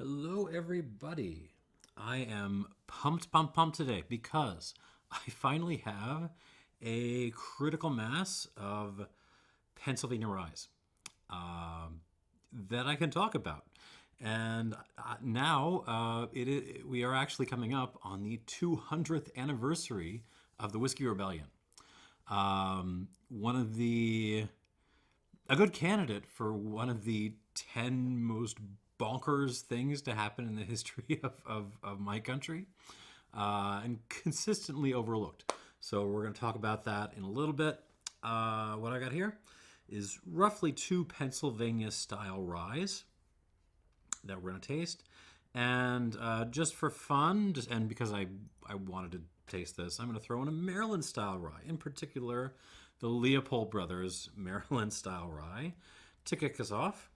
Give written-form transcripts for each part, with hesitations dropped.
Hello, everybody. I am pumped today because I finally have a critical mass of Pennsylvania Ryes that I can talk about. And now we are actually coming up on the 200th anniversary of the Whiskey Rebellion. One of a good candidate for one of the 10 most bonkers things to happen in the history of my country, and consistently overlooked. So we're going to talk about that in a little bit. What I got here is roughly 2 Pennsylvania style ryes that we're going to taste. And just for fun, and because I wanted to taste this, I'm going to throw in a Maryland style rye, in particular the Leopold Brothers Maryland style rye, to kick us off.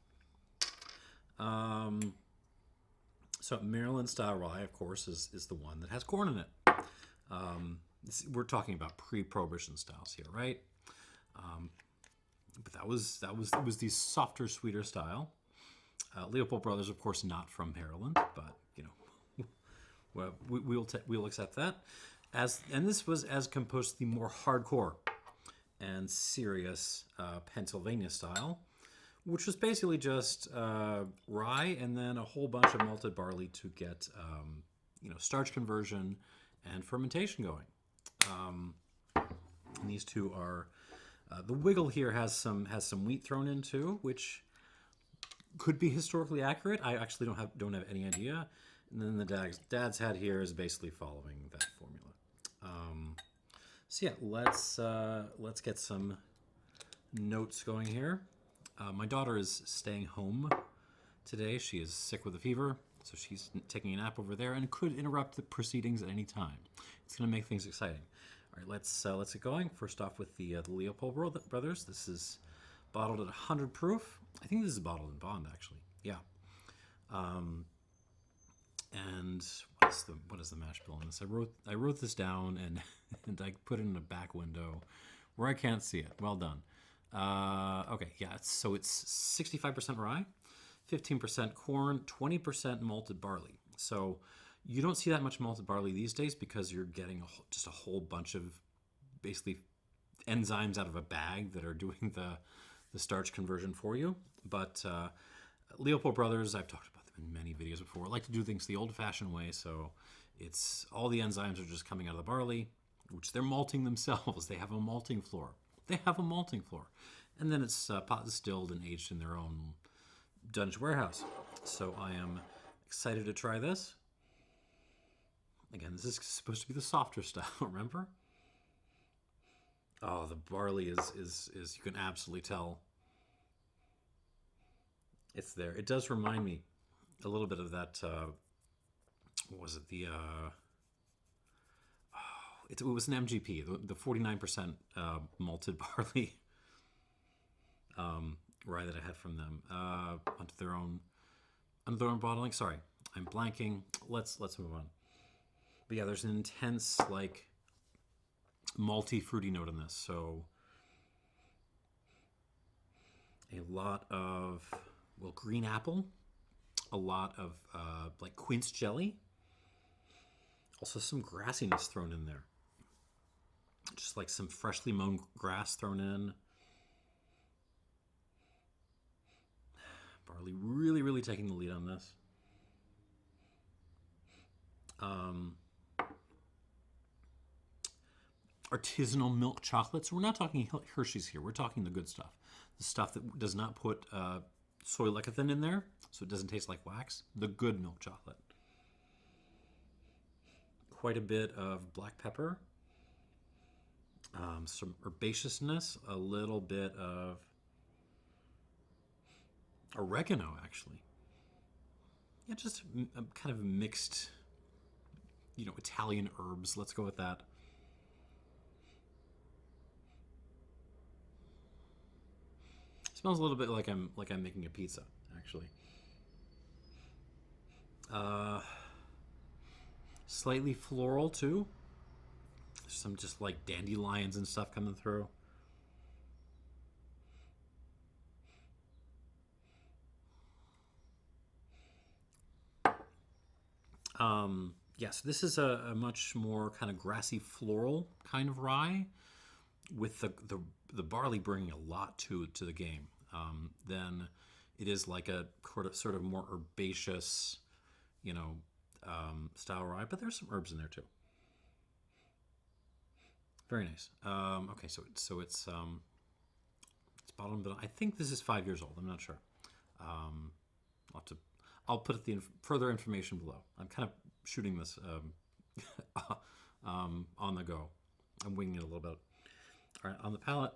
So Maryland style rye, of course, is the one that has corn in it. We're talking about pre-prohibition styles here, right? But that was the softer, sweeter style. Leopold Brothers, of course, not from Maryland, but well, we'll accept that. And this was as composed to the more hardcore and serious Pennsylvania style, which was basically just rye and then a whole bunch of malted barley to get starch conversion and fermentation going. And these two are the Wigle here has some wheat thrown in too, which could be historically accurate. I actually don't have any idea. And then the dad's hat here is basically following that formula. So yeah, let's get some notes going here. My daughter is staying home today. She is sick with a fever, so she's taking a nap over there and could interrupt the proceedings at any time. It's going to make things exciting. All right, let's get going. First off with the Leopold Brothers. This is bottled at 100 proof. I think this is bottled in bond, actually. Yeah. And what is the mash bill on this? I wrote this down and and I put it in a back window where I can't see it. Well done. Okay, yeah. So it's 65% rye, 15% corn, 20% malted barley. So you don't see that much malted barley these days because you're getting just a whole bunch of basically enzymes out of a bag that are doing the starch conversion for you. But Leopold Brothers, I've talked about them in many videos before, like to do things the old-fashioned way. So it's all the enzymes are just coming out of the barley, which they're malting themselves. They have a malting floor. And then it's pot distilled and aged in their own Dunwich warehouse. So I am excited to try this. Again, this is supposed to be the softer style, remember? Oh, the barley is you can absolutely tell it's there. It does remind me a little bit of that, what was it? It was an MGP, the 49% malted barley rye that I had from them under their own bottling. Sorry, I'm blanking. Let's move on. But yeah, there's an intense malty, fruity note in this. So a lot of green apple, a lot of quince jelly. Also some grassiness thrown in there. Just like some freshly mown grass thrown in. Barley really, really taking the lead on this. Artisanal milk chocolates. We're not talking Hershey's here. We're talking the good stuff. The stuff that does not put soy lecithin in there, so it doesn't taste like wax. The good milk chocolate. Quite a bit of black pepper. Some herbaceousness, a little bit of oregano, actually. Yeah, just kind of mixed, Italian herbs. Let's go with that. Smells a little bit like I'm making a pizza, actually. Slightly floral too. Some just like dandelions and stuff coming through. Yes, this is a much more kind of grassy floral kind of rye, with the barley bringing a lot to the game. Then it is like a sort of more herbaceous, you know, style rye, but there's some herbs in there too. Very nice. Okay, it's bottled, but I think this is 5 years old. I'm not sure. I'll put the further information below. I'm kind of shooting this on the go. I'm winging it a little bit. All right, on the palate.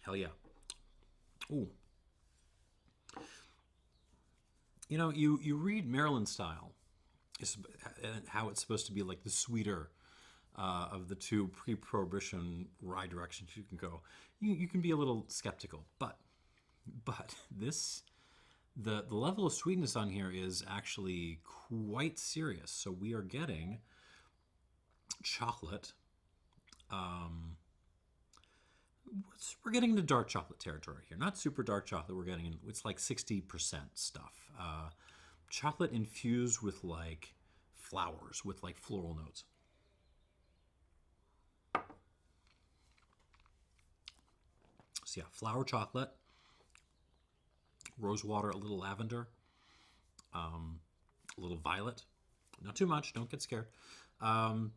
Hell yeah. Ooh. You know, you read Maryland style, how it's supposed to be like the sweeter of the two pre-prohibition rye directions you can go. You can be a little skeptical, but this the level of sweetness on here is actually quite serious. So we are getting chocolate. We're getting into dark chocolate territory here. Not super dark chocolate. We're getting it's like 60% stuff. Chocolate infused with like flowers, with like floral notes. So yeah, flower chocolate, rose water, a little lavender, a little violet. Not too much. Don't get scared. And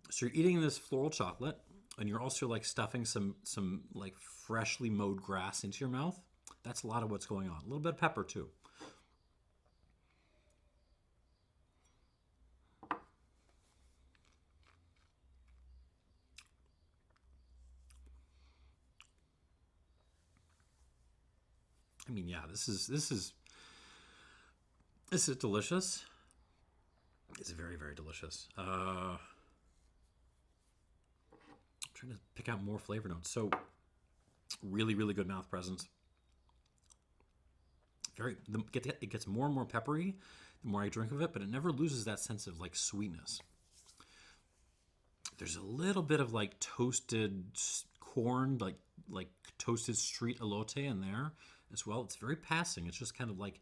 so you're eating this floral chocolate, and you're also like stuffing some like freshly mowed grass into your mouth. That's a lot of what's going on. A little bit of pepper too. I mean, yeah, this is delicious. It's very, very delicious. I'm trying to pick out more flavor notes. So really, really good mouth presence. It gets more and more peppery the more I drink of it, but it never loses that sense of like sweetness. There's a little bit of like toasted corn, like toasted street elote in there as well. It's very passing. It's just kind of like,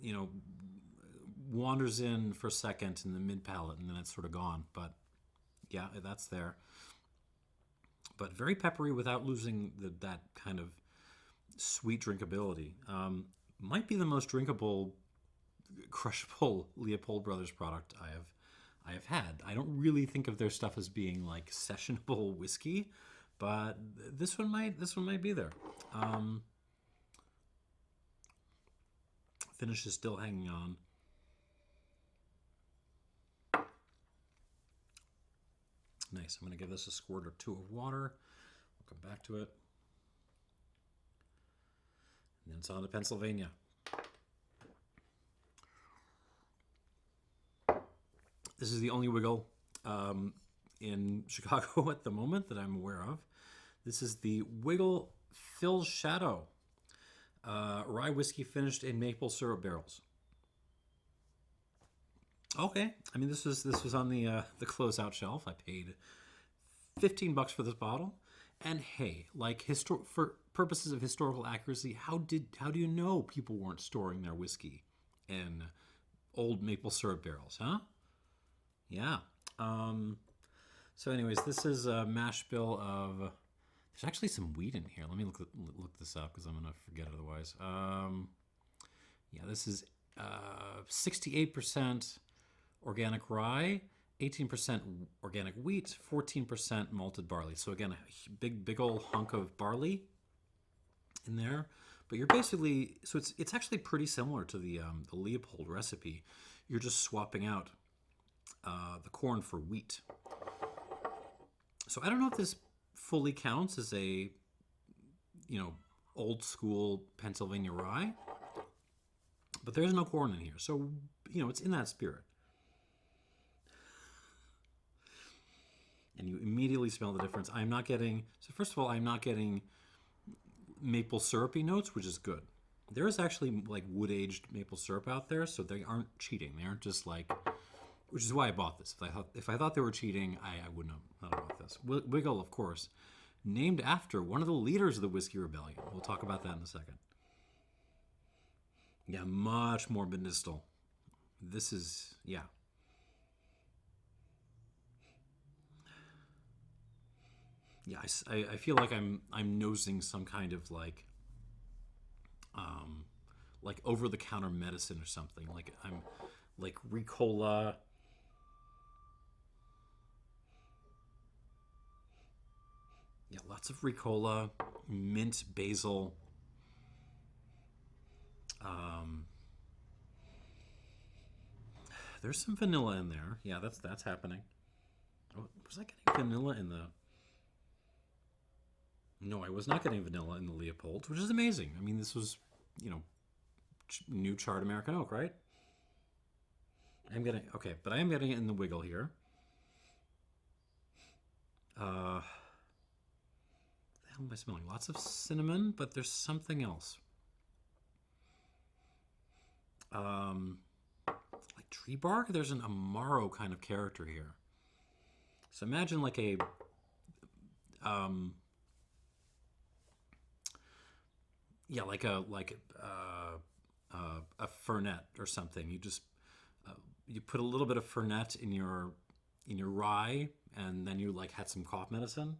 you know, wanders in for a second in the mid palate, and then it's sort of gone. But yeah, that's there. But very peppery without losing that kind of sweet drinkability. Might be the most drinkable, crushable Leopold Brothers product I have had. I don't really think of their stuff as being like sessionable whiskey, but this one might be there. Finish is still hanging on. Nice. I'm going to give this a squirt or two of water. We'll come back to it. And then it's on to Pennsylvania. This is the only Wigle in Chicago at the moment that I'm aware of. This is the Wigle Phil's Shadow rye whiskey finished in maple syrup barrels. Okay, I mean this was on the closeout shelf. I paid $15 for this bottle, and hey, like for purposes of historical accuracy, how do you know people weren't storing their whiskey in old maple syrup barrels, huh? Yeah. So, anyways, this is a mash bill of. There's actually some wheat in here. Let me look this up because I'm gonna forget otherwise. Yeah, this is 68% organic rye, 18% organic wheat, 14% malted barley. So again, a big old hunk of barley in there. But you're basically it's actually pretty similar to the Leopold recipe. You're just swapping out the corn for wheat. So I don't know if this fully counts as a old school Pennsylvania rye, but there's no corn in here, so it's in that spirit. And you immediately smell the difference. First of all, I'm not getting maple syrupy notes, which is good. There is actually like wood-aged maple syrup out there, so they aren't cheating. They aren't just like which is why I bought this. If I thought they were cheating, I wouldn't have bought this. Wigle, of course, named after one of the leaders of the Whiskey Rebellion. We'll talk about that in a second. Yeah, much more medicinal. This is, yeah. Yeah, I feel like I'm nosing some kind of like over-the-counter medicine or something. Like I'm like Ricola. Yeah, lots of Ricola, mint, basil. There's some vanilla in there. Yeah, that's happening. Oh, was I getting vanilla in the? No, I was not getting vanilla in the Leopold, which is amazing. I mean, this was, new charred American oak, right? I'm getting okay, but I am getting it in the Wigle here. The hell am I smelling? Lots of cinnamon, but there's something else. Like tree bark. There's an Amaro kind of character here. So imagine like a yeah, like a fernet or something. You just you put a little bit of fernet in your rye, and then you like had some cough medicine.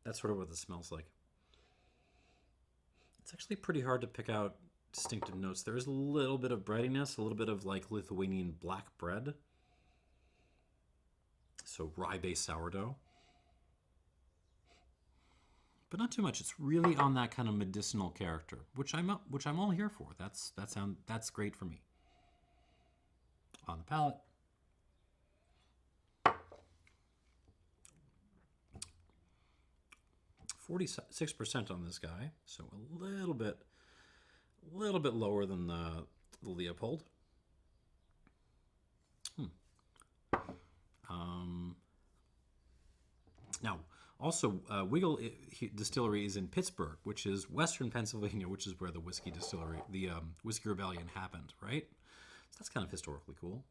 That's sort of what this smells like. It's actually pretty hard to pick out distinctive notes. There is a little bit of breadiness, a little bit of like Lithuanian black bread. So rye-based sourdough. But not too much. It's really on that kind of medicinal character, which I'm all here for. That's great for me. On the palate. 46% on this guy, so a little bit lower than the Leopold. Now, also, Wigle Distillery is in Pittsburgh, which is Western Pennsylvania, which is where the whiskey distillery, the Whiskey Rebellion happened, right? So that's kind of historically cool.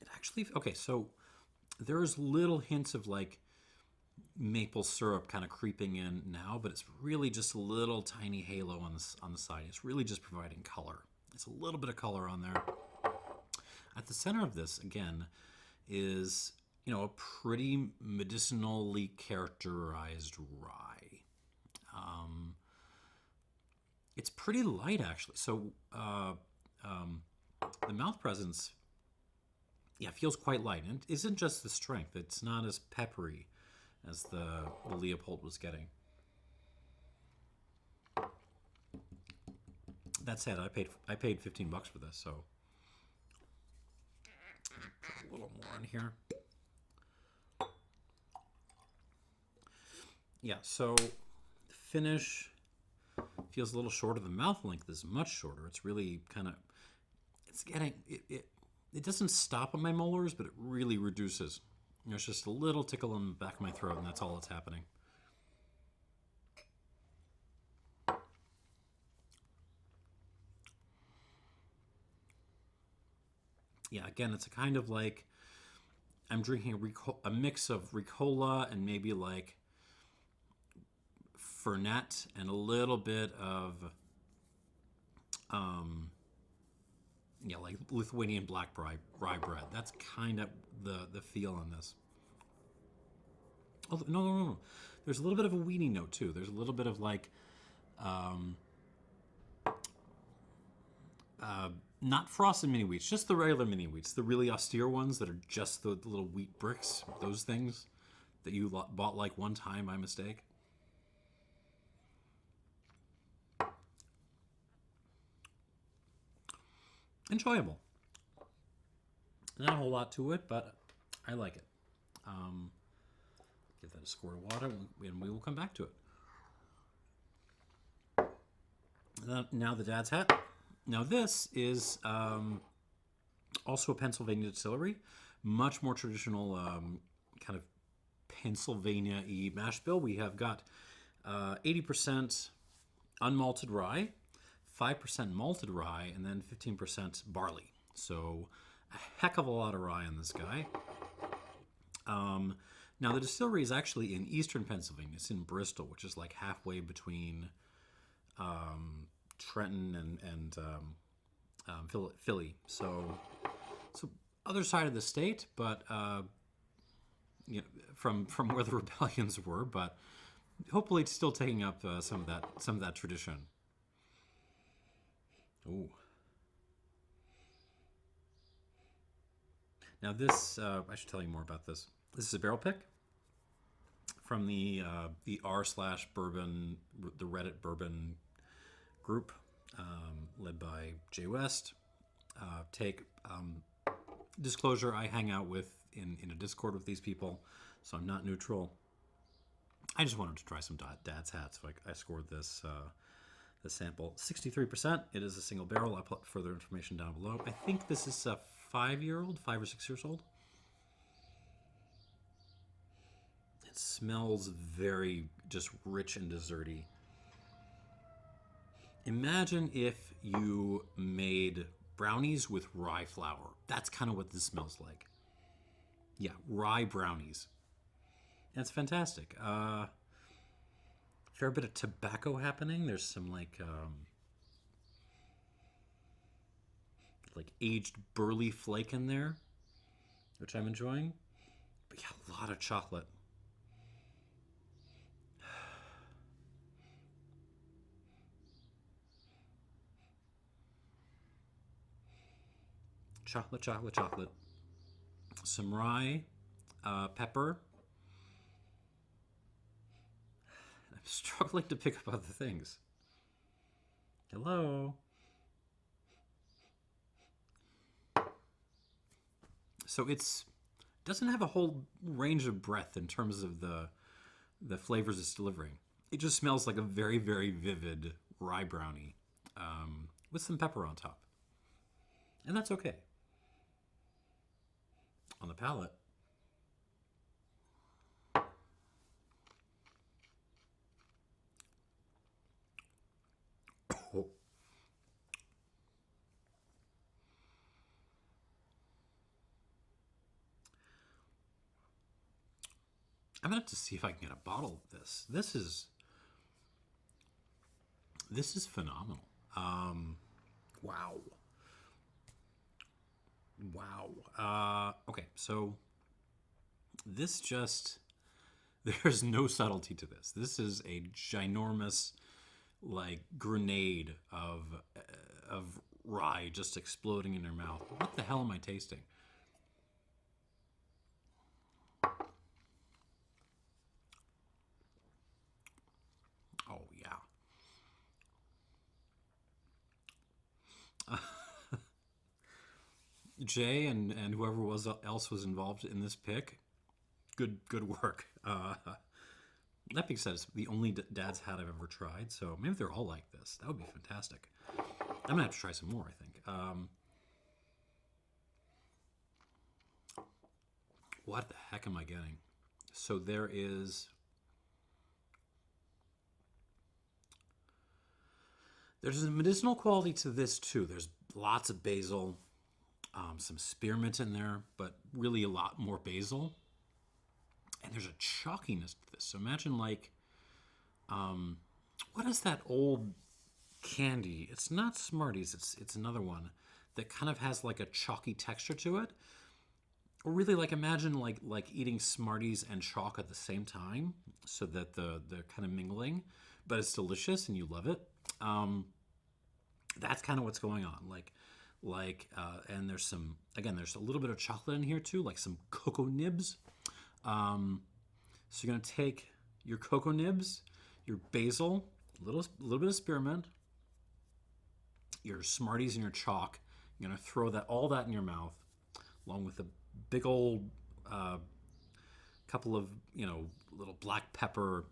It actually, okay, so there's little hints of like maple syrup kind of creeping in now, but it's really just a little tiny halo on the side. It's really just providing color. It's a little bit of color on there. At the center of this, again, is, a pretty medicinally characterized rye. It's pretty light, actually. So the mouth presence, feels quite light. And it isn't just the strength. It's not as peppery as the Leopold was getting. That said, I paid $15 for this, so put a little more in here. Yeah, so the finish feels a little shorter. The mouth length is much shorter. It's really kind of, it doesn't stop at my molars, but it really reduces. There's just a little tickle in the back of my throat, and that's all that's happening. Yeah, again, it's a kind of like I'm drinking a mix of Ricola and maybe like Fernet and a little bit of like Lithuanian black rye bread. That's kind of the feel on this. Oh, no. There's a little bit of a weedy note too. There's a little bit of like not frosted mini wheats, just the regular mini wheats, the really austere ones that are just the little wheat bricks, those things that you bought like one time by mistake. Enjoyable. Not a whole lot to it, but I like it. Give that a squirt of water, and we will come back to it. Now the dad's hat. Now this is also a Pennsylvania distillery, much more traditional kind of Pennsylvania-y mash bill. We have got 80% unmalted rye, 5% malted rye, and then 15% barley. So a heck of a lot of rye on this guy. Now the distillery is actually in eastern Pennsylvania. It's in Bristol, which is like halfway between Trenton and Philly. So other side of the state, but you know, from where the rebellions were, but hopefully it's still taking up some of that tradition. Ooh. Now this, I should tell you more about this. This is a barrel pick from the r/bourbon, the Reddit bourbon group, led by Jay West. Disclosure, I hang out with in a Discord with these people, so I'm not neutral. I just wanted to try some dad's hats, so I scored this sample. 63%. It is a single barrel. I'll put further information down below. I think this is a 5-year-old, 5 or 6 years old. It smells very just rich and desserty. Imagine if you made brownies with rye flour. That's kind of what this smells like. Yeah, rye brownies. That's fantastic. Fair bit of tobacco happening. There's some like aged burley flake in there, which I'm enjoying. But yeah, a lot of chocolate. Chocolate, chocolate, chocolate. Some rye, pepper. I'm struggling to pick up other things. Hello. So it doesn't have a whole range of breadth in terms of the flavors it's delivering. It just smells like a very, very vivid rye brownie with some pepper on top. And that's okay. On the palate, oh. I'm gonna have to see if I can get a bottle of this. This is phenomenal. Wow. Wow. Okay, so there's no subtlety to this. This is a ginormous, like, grenade of rye just exploding in your mouth. What the hell am I tasting? Oh, yeah. Jay and whoever else was involved in this pick, good work. That being said, it's the only dad's hat I've ever tried, so maybe they're all like this. That would be fantastic. I'm gonna have to try some more, I think. What the heck am I getting? So there's a medicinal quality to this too. There's lots of basil, some spearmint in there, but really a lot more basil. And there's a chalkiness to this. So imagine like, what is that old candy? It's not Smarties. It's another one that kind of has like a chalky texture to it. Or really, like, imagine like eating Smarties and chalk at the same time, so that they're kind of mingling, but it's delicious and you love it. That's kind of what's going on. And there's a little bit of chocolate in here too, like some cocoa nibs. So you're gonna take your cocoa nibs, your basil, a little bit of spearmint, your Smarties and your chalk. You're gonna throw all that in your mouth, along with a big old couple of little black pepper,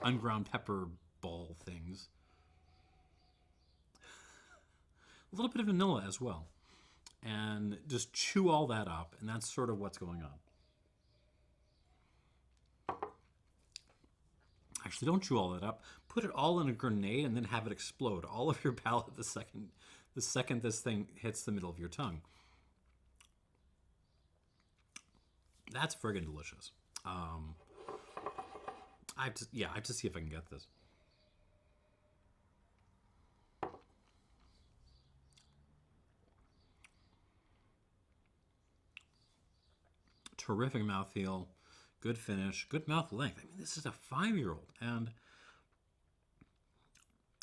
unground pepper ball things. A little bit of vanilla as well, and just chew all that up, and that's sort of what's going on. Actually, don't chew all that up. Put it all in a grenade and then have it explode. All of your palate the second this thing hits the middle of your tongue. That's friggin' delicious. I have to see if I can get this. Terrific mouthfeel, good finish, good mouth length. I mean, this is a 5-year-old, and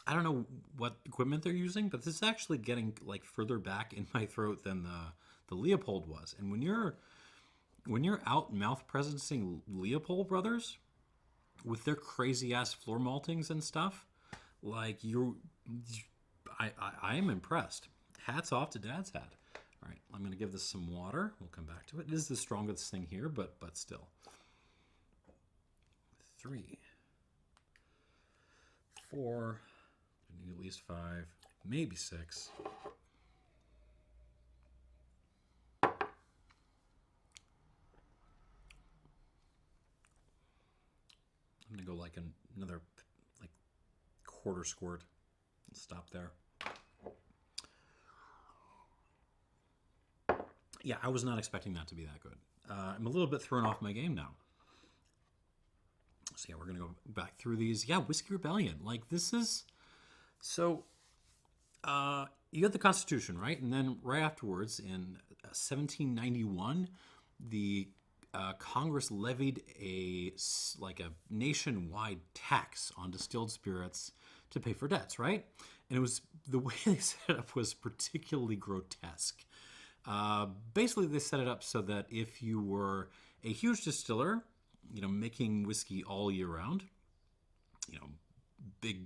I don't know what equipment they're using, but this is actually getting like further back in my throat than the Leopold was. And when you're out mouth presencing Leopold Brothers with their crazy ass floor maltings and stuff, like I am impressed. Hats off to Dad's Hat. All right, I'm going to give this some water. We'll come back to it. It is the strongest thing here, but still. 3, 4, I need at least 5, maybe 6. I'm going to go like another like quarter squirt and stop there. Yeah, I was not expecting that to be that good. I'm a little bit thrown off my game now. So yeah, we're going to go back through these. Yeah, Whiskey Rebellion. Like, this is... So, you had the Constitution, right? And then right afterwards, in 1791, the Congress levied a nationwide tax on distilled spirits to pay for debts, right? And it was... The way they set it up was particularly grotesque. Basically, they set it up so that if you were a huge distiller, making whiskey all year round, big,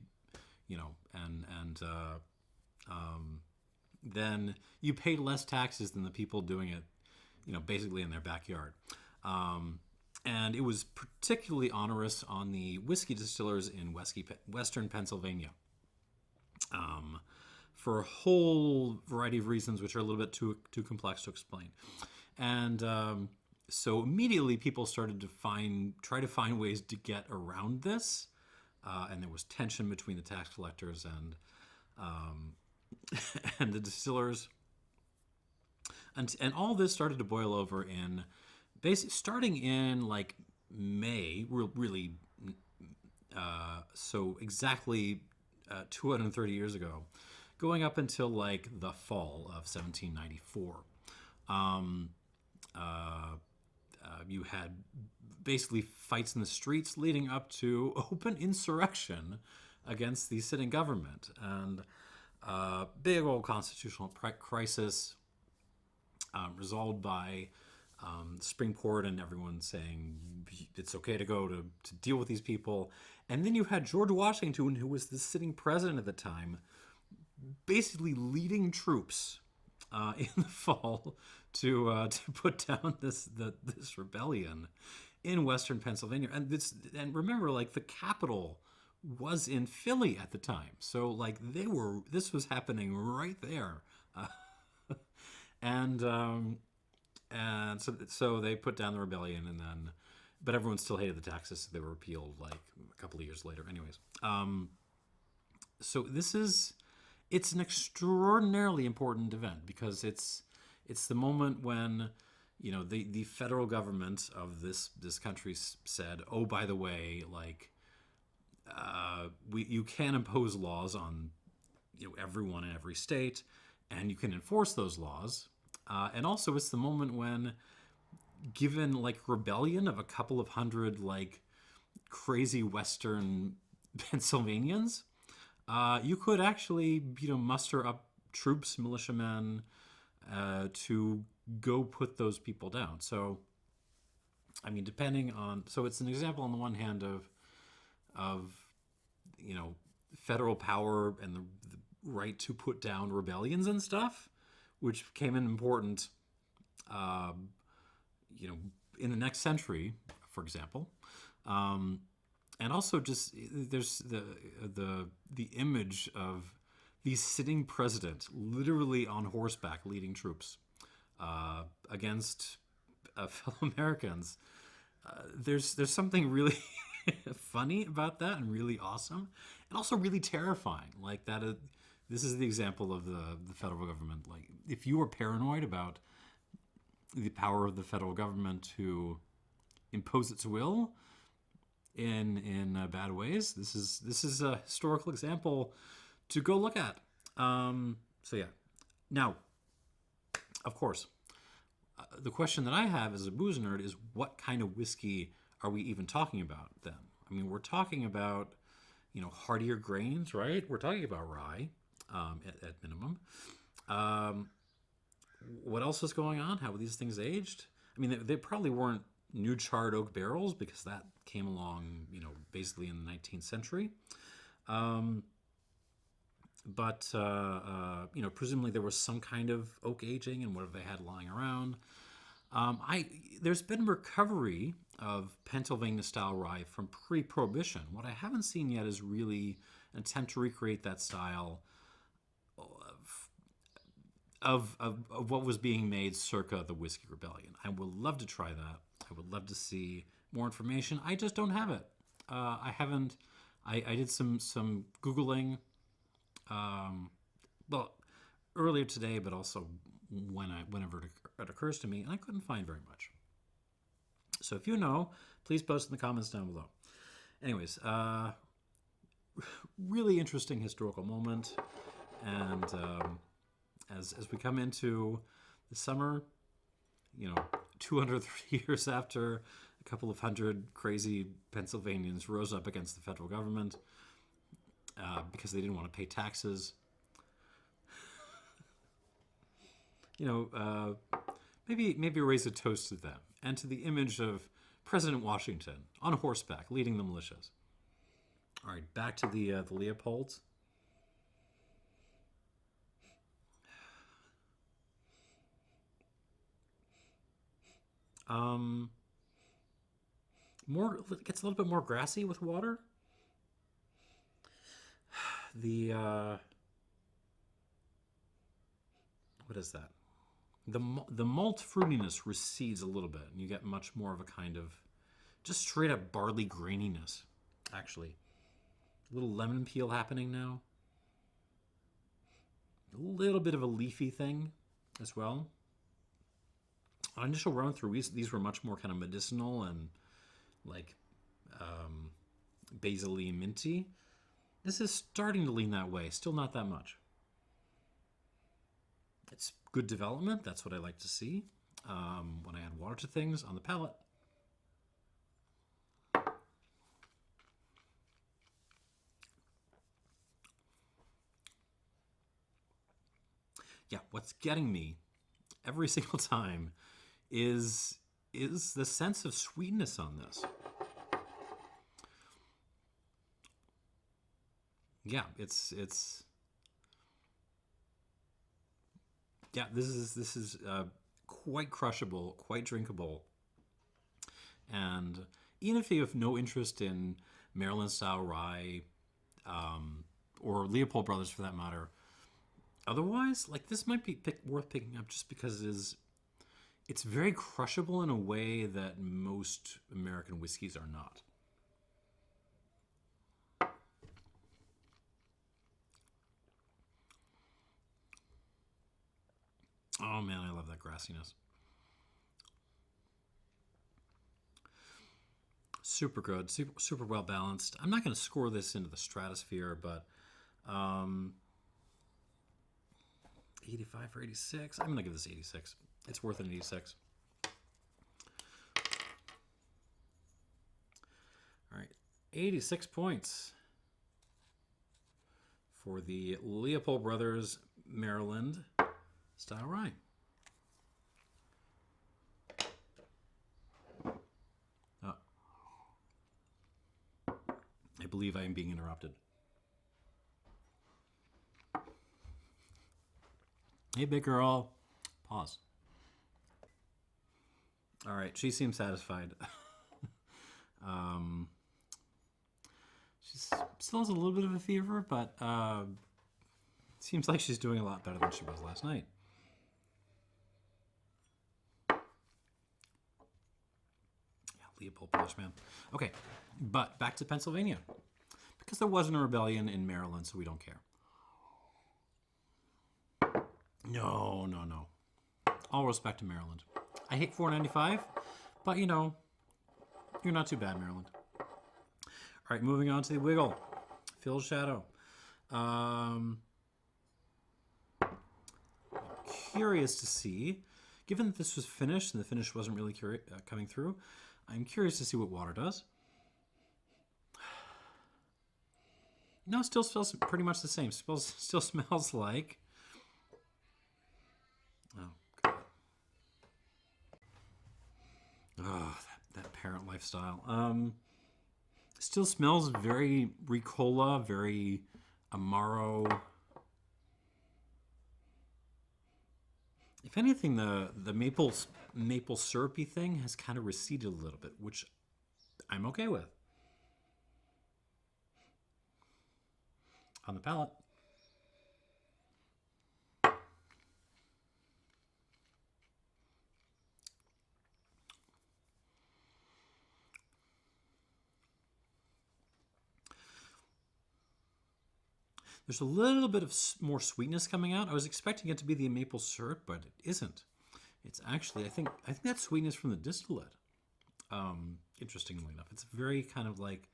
then you paid less taxes than the people doing it, basically in their backyard. And it was particularly onerous on the whiskey distillers in Western Pennsylvania. For a whole variety of reasons, which are a little bit too complex to explain. And so immediately people started to try to find ways to get around this. And there was tension between the tax collectors and the distillers. And all this started to boil over in, basically, starting in like May, really, so exactly 230 years ago, going up until like the fall of 1794. You had basically fights in the streets leading up to open insurrection against the sitting government, and big old constitutional crisis resolved by the Supreme Court and everyone saying it's okay to go to deal with these people. And then you had George Washington, who was the sitting president at the time, basically leading troops in the fall to put down this rebellion in Western Pennsylvania. And remember, like, the capital was in Philly at the time, so like this was happening right there, and so they put down the rebellion, but everyone still hated the taxes, so they were repealed like a couple of years later. Anyways, so it's an extraordinarily important event because it's the moment when the federal government of this country said, oh, by the way, like you can impose laws on everyone in every state, and you can enforce those laws, and also it's the moment when, given like rebellion of a couple of hundred like crazy Western Pennsylvanians, you could actually muster up troops, militiamen, to go put those people down. So, I mean, so it's an example on the one hand of federal power and the right to put down rebellions and stuff, which became an important, in the next century, for example. And also just there's the image of the sitting president literally on horseback leading troops against fellow Americans. There's something really funny about that and really awesome, and also really terrifying. Like that, this is the example of the federal government. Like if you were paranoid about the power of the federal government to impose its will in bad ways, this is a historical example to go look at. So yeah, now, of course, the question that I have as a booze nerd is what kind of whiskey are we even talking about then? I mean, we're talking about, heartier grains, right? We're talking about rye at minimum. What else is going on? How were these things aged? I mean, they probably weren't new charred oak barrels because that came along, basically in the 19th century. But presumably there was some kind of oak aging and whatever they had lying around. There's been recovery of Pennsylvania-style rye from pre-prohibition. What I haven't seen yet is really an attempt to recreate that style of what was being made circa the Whiskey Rebellion. I would love to try that. I would love to see more information. I just don't have it. I haven't. I did some Googling. Earlier today, but also whenever it occurs to me, and I couldn't find very much. So if you know, please post in the comments down below. Anyways, really interesting historical moment, and as we come into the summer, 230 years after a couple of hundred crazy Pennsylvanians rose up against the federal government because they didn't want to pay taxes. Maybe raise a toast to them and to the image of President Washington on horseback leading the militias. All right, back to the Leopolds. Gets a little bit more grassy with water. What is that? The malt fruitiness recedes a little bit, and you get much more of a kind of just straight up barley graininess, actually. A little lemon peel happening now. A little bit of a leafy thing as well. On initial run through, these were much more kind of medicinal and like basil-y, minty. This is starting to lean that way, still not that much. It's good development. That's what I like to see when I add water to things on the palate. Yeah, what's getting me every single time is the sense of sweetness on this. Yeah, it's yeah, this is quite crushable, quite drinkable, and even if you have no interest in Maryland-style rye or Leopold Brothers for that matter, otherwise, like this might be worth picking up just because it's very crushable in a way that most American whiskeys are not. Oh man, I love that grassiness. Super good, super well balanced. I'm not going to score this into the stratosphere, but 85 or 86. I'm going to give this 86. It's worth an 86. All right, 86 points for the Leopold Brothers Maryland style rye. I believe I am being interrupted. Hey, big girl. Pause. All right, she seems satisfied. She still has a little bit of a fever, but seems like she's doing a lot better than she was last night. Yeah, Leopold Brothers, man. Okay, but back to Pennsylvania. Because there wasn't a rebellion in Maryland, so we don't care. No, no, no. All respect to Maryland. I hate $4.95, but you know, you're not too bad, Maryland. All right, moving on to the Wigle. Phil's Shadow. Curious to see, given that this was finished and the finish wasn't really coming through, I'm curious to see what water does. No, still smells pretty much the same. Still smells like... Oh, God. Oh, that parent lifestyle. Still smells very Ricola, very Amaro. If anything, the maple syrupy thing has kind of receded a little bit, which I'm okay with. On the palate. There's a little bit of more sweetness coming out. I was expecting it to be the maple syrup, but it isn't. It's actually, I think that's sweetness from the distillate. Interestingly enough, it's very kind of like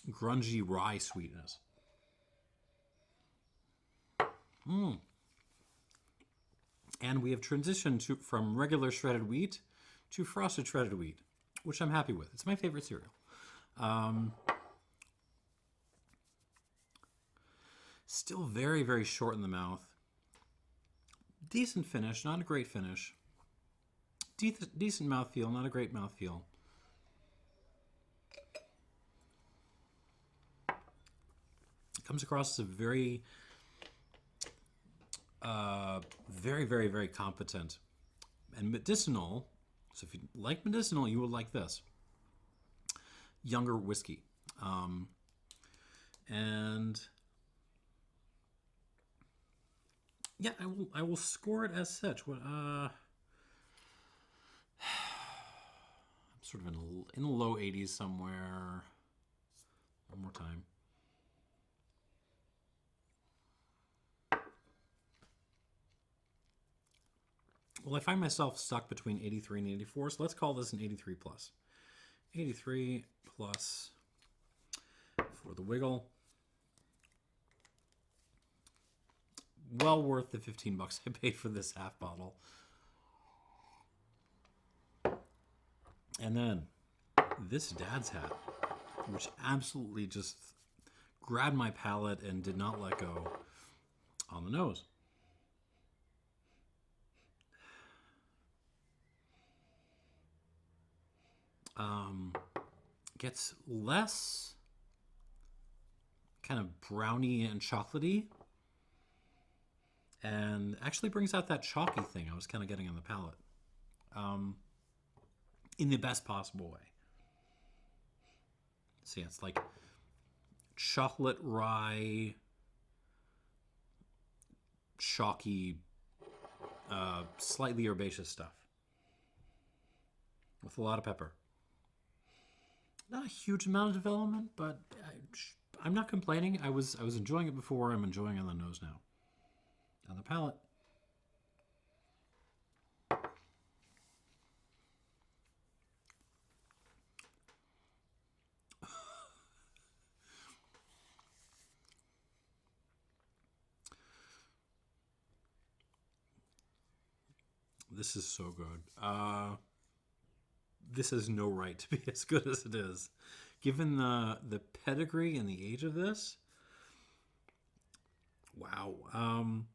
grungy rye sweetness. And we have transitioned from regular shredded wheat to frosted shredded wheat, which I'm happy with. It's my favorite cereal. Still very, very short in the mouth. Decent finish, not a great finish. Decent mouthfeel, not a great mouthfeel. It comes across as a very, very, very, very competent and medicinal. So if you like medicinal, you will like this. Younger whiskey. And yeah, I will score it as such. What I'm sort of in the low 80s somewhere. One more time. Well, I find myself stuck between 83 and 84, so let's call this an 83 plus. 83 plus for the Wigle. Well worth the $15 I paid for this half bottle. And then this Dad's Hat, which absolutely just grabbed my palate and did not let go on the nose. Gets less kind of brownie and chocolatey, and actually brings out that chalky thing I was kind of getting on the palate, in the best possible way. So yeah, it's like chocolate rye, chalky, slightly herbaceous stuff with a lot of pepper. Not a huge amount of development, but I'm not complaining. I was enjoying it before. I'm enjoying it on the nose now. On the palate. This is so good. This has no right to be as good as it is. Given the pedigree and the age of this, wow. I'm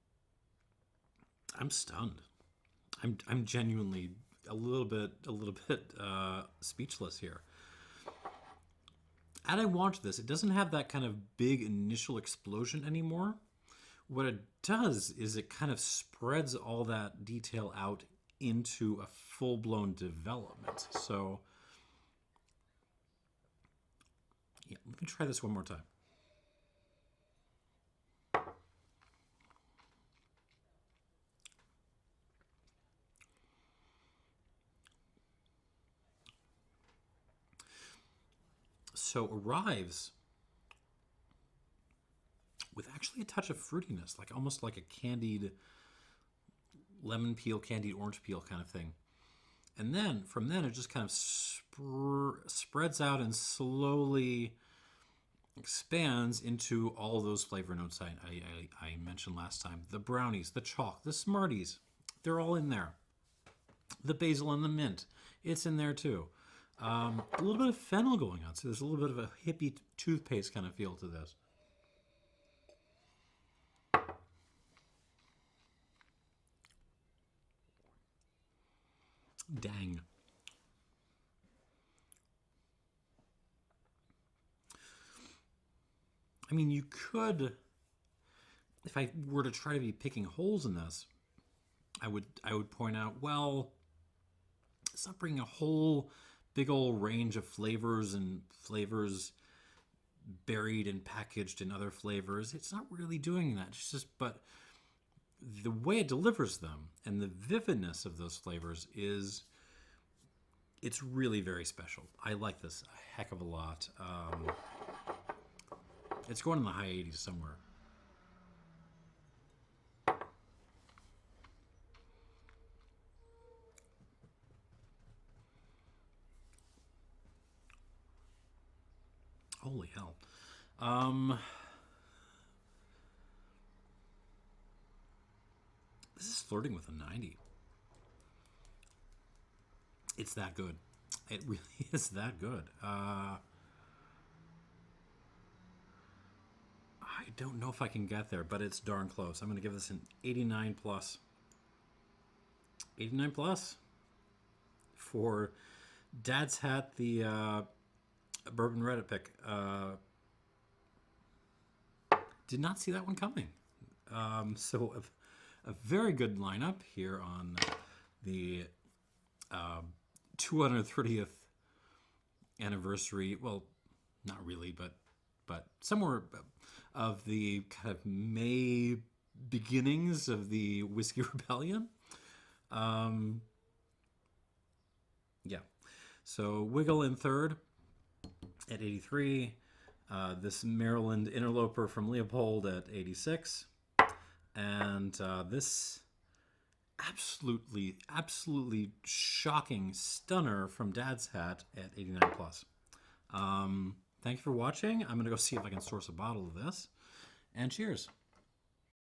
stunned. I'm genuinely a little bit speechless here. And I watch this. It doesn't have that kind of big initial explosion anymore. What it does is it kind of spreads all that detail out into a full-blown development. So, yeah, let me try this one more time. so arrives with actually a touch of fruitiness, like almost like a candied lemon peel, candied orange peel kind of thing. And then from then it just kind of spreads out and slowly expands into all those flavor notes I mentioned last time. The brownies, the chalk, the Smarties, they're all in there. The basil and the mint, it's in there too. A little bit of fennel going on, so there's a little bit of a hippie toothpaste kind of feel to this. Dang. I mean, you could, if I were to try to be picking holes in this, I would point out, well, it's not bringing a whole big old range of flavors and flavors buried and packaged in other flavors. It's not really doing that. It's just, but the way it delivers them and the vividness of those flavors is, it's really very special. I like this a heck of a lot. It's going in the high 80s somewhere. Holy hell. This is flirting with a 90. It's that good. It really is that good. I don't know if I can get there, but it's darn close. I'm going to give this an 89 plus. 89 plus for Dad's Hat, the bourbon Reddit pick. Did not see that one coming. So a very good lineup here on the 230th anniversary. Well, not really, but somewhere of the kind of May beginnings of the Whiskey Rebellion. Yeah. So Wigle in third at 83. This Maryland interloper from Leopold at 86. And this absolutely shocking stunner from Dad's Hat at 89 plus. Thank you for watching. I'm going to go see if I can source a bottle of this. And cheers.